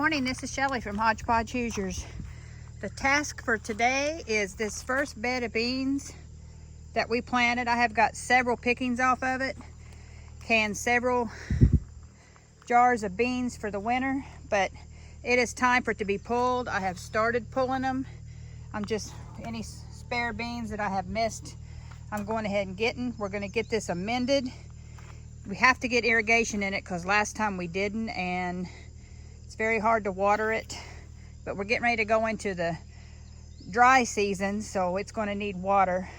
morning, this is Shelly from Hodgepodge Hoosiers. The task for today is this first bed of beans that we planted. I have got several pickings off of it, canned several jars of beans for the winter, but it is time for it to be pulled. I have started pulling them. I'm just, any spare beans that I have missed, I'm going ahead and getting. We're going to get this amended. We have to get irrigation in it because last time we didn't, and it's very hard to water it, but we're getting ready to go into the dry season, so it's going to need water.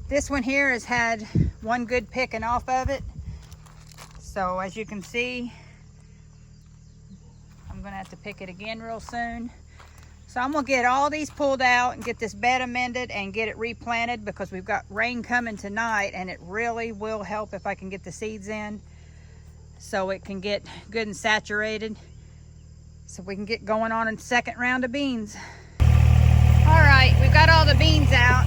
This one here has had one good picking off of it. So as you can see, I'm going to have to pick it again real soon. So I'm going to get all these pulled out and get this bed amended and get it replanted because we've got rain coming tonight, and it really will help if I can get the seeds in so it can get good and saturated, so we can get going on a second round of beans. All right, we've got all the beans out,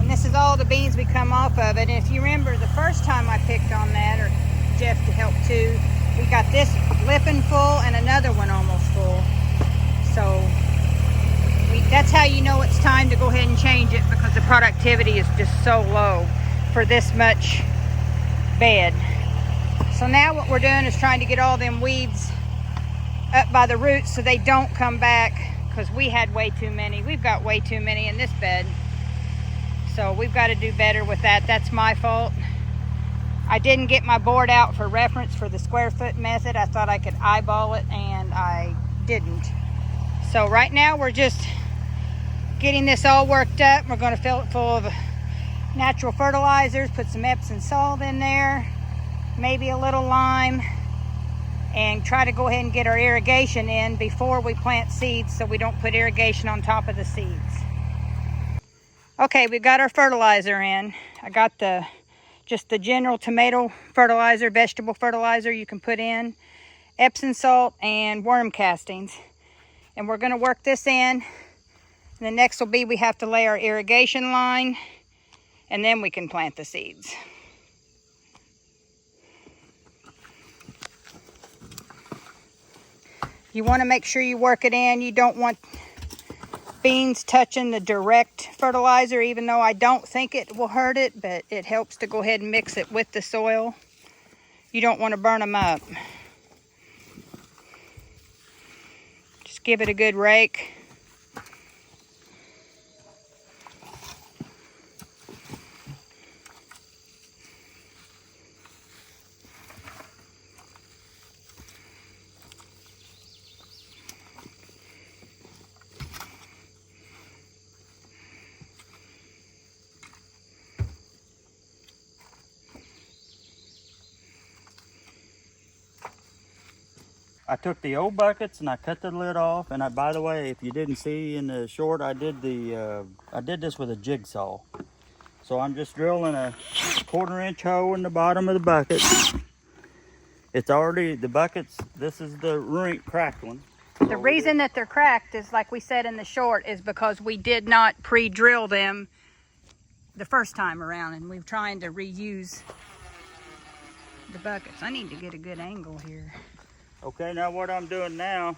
and this is all the beans we come off of it. And if you remember the first time I picked on that, or Jeff to help too, we got this lipping full and another one almost full. So that's how you know it's time to go ahead and change it, because the productivity is just so low for this much bed. So now what we're doing is trying to get all them weeds up by the roots so they don't come back, because we had way too many. We've got way too many in this bed. So we've got to do better with that. That's my fault. I didn't get my board out for reference for the square foot method. I thought I could eyeball it, and I didn't. So right now we're just getting this all worked up. We're going to fill it full of natural fertilizers, put some Epsom salt in there, maybe a little lime, and try to go ahead and get our irrigation in before we plant seeds so we don't put irrigation on top of the seeds. Okay, we've got our fertilizer in. I got just the general tomato fertilizer, vegetable fertilizer you can put in, Epsom salt, and worm castings. And we're going to work this in. And the next will be we have to lay our irrigation line, and then we can plant the seeds. You want to make sure you work it in. You don't want beans touching the direct fertilizer, even though I don't think it will hurt it, but it helps to go ahead and mix it with the soil. You don't want to burn them up. Just give it a good rake. I took the old buckets and I cut the lid off, and by the way, if you didn't see in the short, I did this with a jigsaw. So I'm just drilling a 1/4-inch hole in the bottom of the bucket. It's already, the buckets, this is the cracked one. The reason that they're cracked is, like we said in the short, is because we did not pre-drill them the first time around, and we're trying to reuse the buckets. I need to get a good angle here. Okay, now what I'm doing now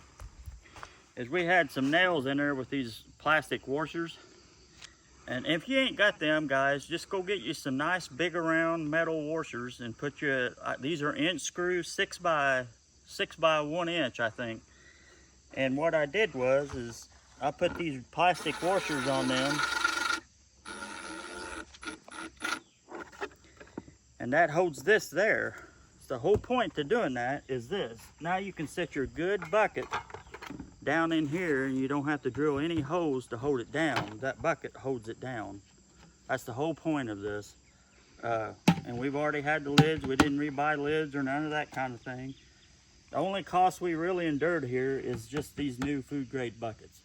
is we had some nails in there with these plastic washers. And if you ain't got them, guys, just go get you some nice big round metal washers and put your, these are inch screws, 6 by 1 inch, I think. And what I did is I put these plastic washers on them. And that holds this there. The whole point to doing that is this. Now you can set your good bucket down in here, and you don't have to drill any holes to hold it down. That bucket holds it down. That's the whole point of this. And we've already had the lids. We didn't rebuy lids or none of that kind of thing. The only cost we really endured here is just these new food grade buckets.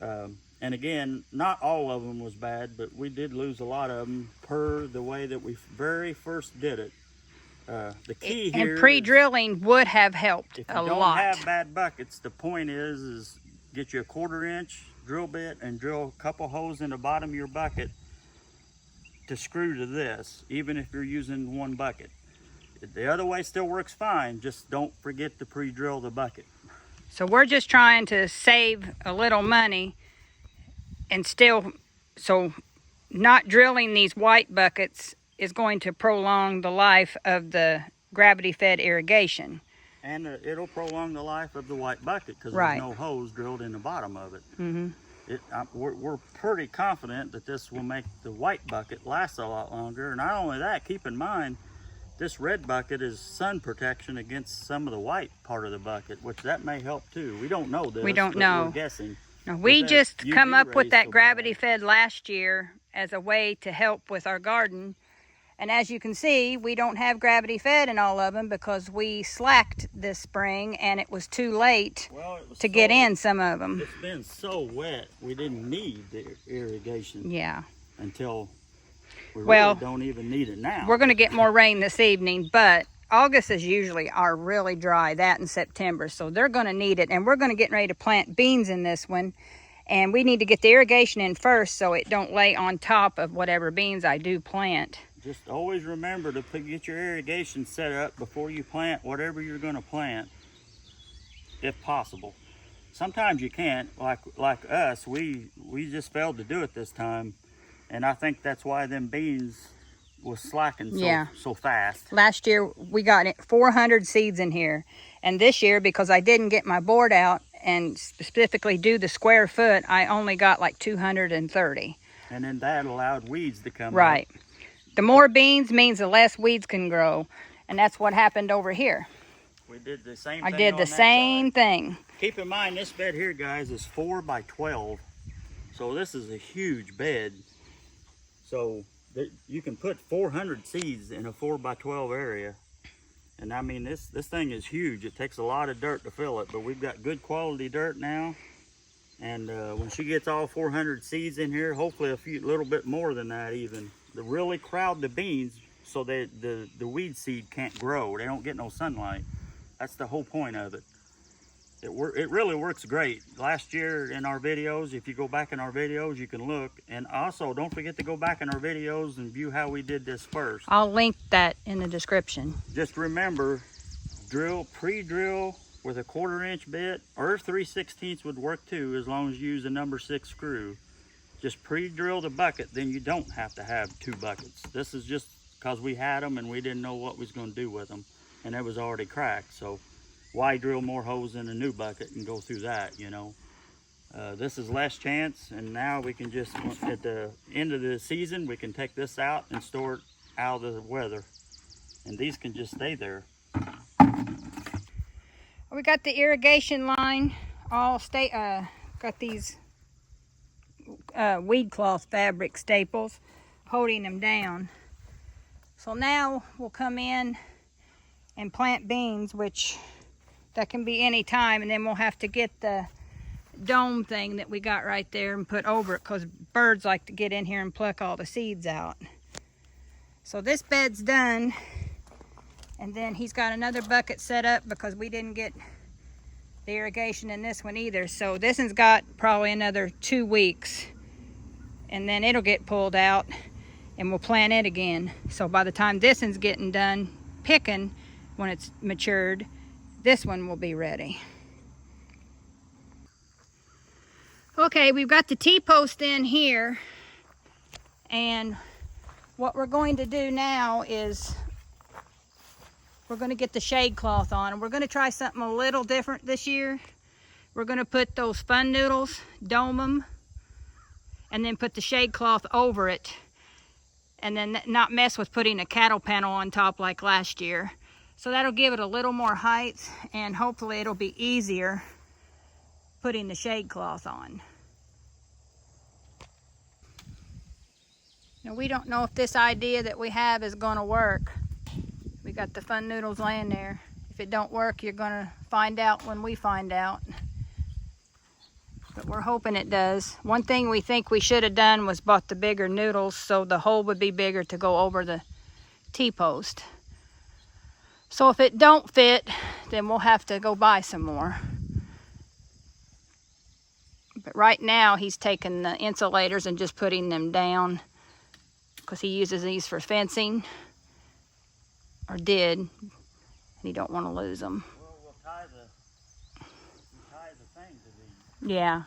And again, not all of them was bad, but we did lose a lot of them per the way that we very first did it. The key here, and pre-drilling would have helped a lot. If you don't have bad buckets, the point is get you a 1/4-inch drill bit and drill a couple holes in the bottom of your bucket to screw to this, even if you're using one bucket. The other way still works fine, just don't forget to pre-drill the bucket. So we're just trying to save a little money and still, so not drilling these white buckets is going to prolong the life of the gravity-fed irrigation. And it'll prolong the life of the white bucket because Right. there's no hose drilled in the bottom of it. Mm-hmm. We're pretty confident that this will make the white bucket last a lot longer. And not only that, keep in mind, this red bucket is sun protection against some of the white part of the bucket, which that may help too. We don't know this. We don't but know. We're guessing. Now, we But just that come UV up with rays that so gravity bad. fed last year as a way to help with our garden. And as you can see, we don't have gravity fed in all of them because we slacked this spring and it was too late Well, it was to get so- in some of them. It's been so wet, we didn't need the irrigation Yeah. until we Well, really don't even need it now. We're going to get more rain this evening, but August is usually are really dry, that in September. So they're going to need it. And we're going to get ready to plant beans in this one. And we need to get the irrigation in first so it don't lay on top of whatever beans I do plant. Just always remember to get your irrigation set up before you plant whatever you're going to plant, if possible. Sometimes you can't, like us, we just failed to do it this time. And I think that's why them beans was slacking so fast. Last year we got 400 seeds in here. And this year, because I didn't get my board out and specifically do the square foot, I only got like 230. And then that allowed weeds to come Right. up. The more beans means the less weeds can grow. And that's what happened over here. We did the same I thing did on the that same side. thing. Keep in mind, this bed here, guys, is 4 by 12. So this is a huge bed. So you can put 400 seeds in a 4 by 12 area. And I mean, this thing is huge. It takes a lot of dirt to fill it, but we've got good quality dirt now. And when she gets all 400 seeds in here, hopefully a little bit more than that even, to really crowd the beans so that the weed seed can't grow. They don't get no sunlight. That's the whole point of it. It really works great. Last year in our videos, if you go back in our videos, you can look. And also, don't forget to go back in our videos and view how we did this first. I'll link that in the description. Just remember, pre-drill with a 1/4 inch bit, or 3/16 would work too, as long as you use a number 6 screw. Just pre-drill the bucket, then you don't have to have 2 buckets. This is just because we had them and we didn't know what we was going to do with them, and it was already cracked. So why drill more holes in a new bucket and go through that, you know? This is less chance, and now we can just, at the end of the season, we can take this out and store it out of the weather. And these can just stay there. We got the irrigation line all got these weed cloth fabric staples holding them down. So now we'll come in and plant beans, which that can be any time, and then we'll have to get the dome thing that we got right there and put over it because birds like to get in here and pluck all the seeds out. So this bed's done, and then he's got another bucket set up because we didn't get the irrigation in this one either. So this one's got probably another 2 weeks, and then it'll get pulled out and we'll plant it again. So by the time this one's getting done picking, when it's matured, this one will be ready. Okay, we've got the T-post in here, and what we're going to do now is we're going to get the shade cloth on, and we're going to try something a little different this year. We're going to put those fun noodles, dome them, and then put the shade cloth over it, and then not mess with putting a cattle panel on top like last year. So that'll give it a little more height, and hopefully it'll be easier putting the shade cloth on. Now, we don't know if this idea that we have is going to work. We got the fun noodles laying there. If it don't work, you're going to find out when we find out. But we're hoping it does. One thing we think we should have done was bought the bigger noodles so the hole would be bigger to go over the T-post. So if it don't fit, then we'll have to go buy some more. But right now he's taking the insulators and just putting them down because he uses these for fencing, or did, and he don't want to lose them. Well, we'll size of things of these. Yeah.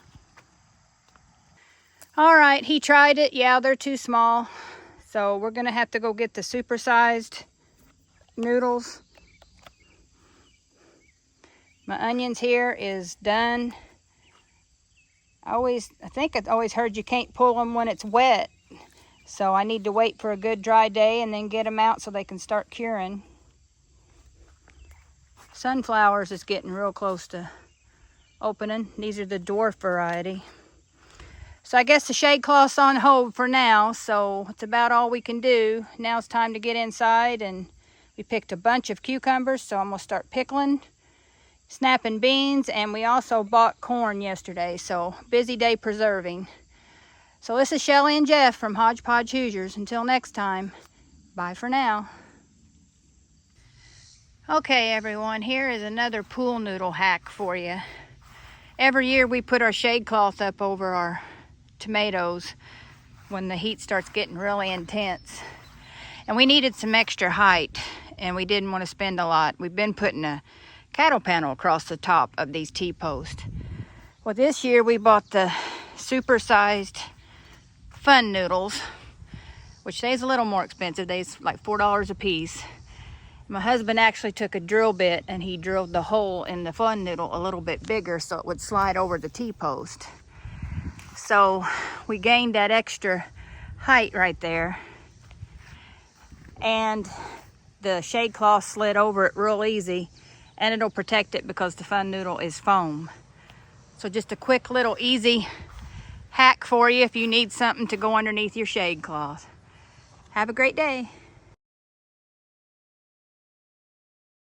All right, he tried it. Yeah, they're too small. So we're gonna have to go get the supersized noodles. My onions here is done. I think I've always heard you can't pull them when it's wet. So I need to wait for a good dry day and then get them out so they can start curing. Sunflowers is getting real close to opening. These are the dwarf variety. So I guess the shade cloth's on hold for now, so it's about all we can do. Now it's time to get inside, and we picked a bunch of cucumbers, so I'm gonna start pickling, snapping beans, and we also bought corn yesterday, so busy day preserving. So this is Shelly and Jeff from Hodgepodge Hoosiers. Until next time, bye for now. Okay everyone, here is another pool noodle hack for you. Every year we put our shade cloth up over our tomatoes when the heat starts getting really intense. And we needed some extra height and we didn't want to spend a lot. We've been putting a cattle panel across the top of these T-posts. Well, this year we bought the super-sized fun noodles, which they's a little more expensive. They's like $4 a piece. My husband actually took a drill bit and he drilled the hole in the fun noodle a little bit bigger so it would slide over the T-post. So we gained that extra height right there. And the shade cloth slid over it real easy, and it'll protect it because the fun noodle is foam. So just a quick little easy hack for you if you need something to go underneath your shade cloth. Have a great day.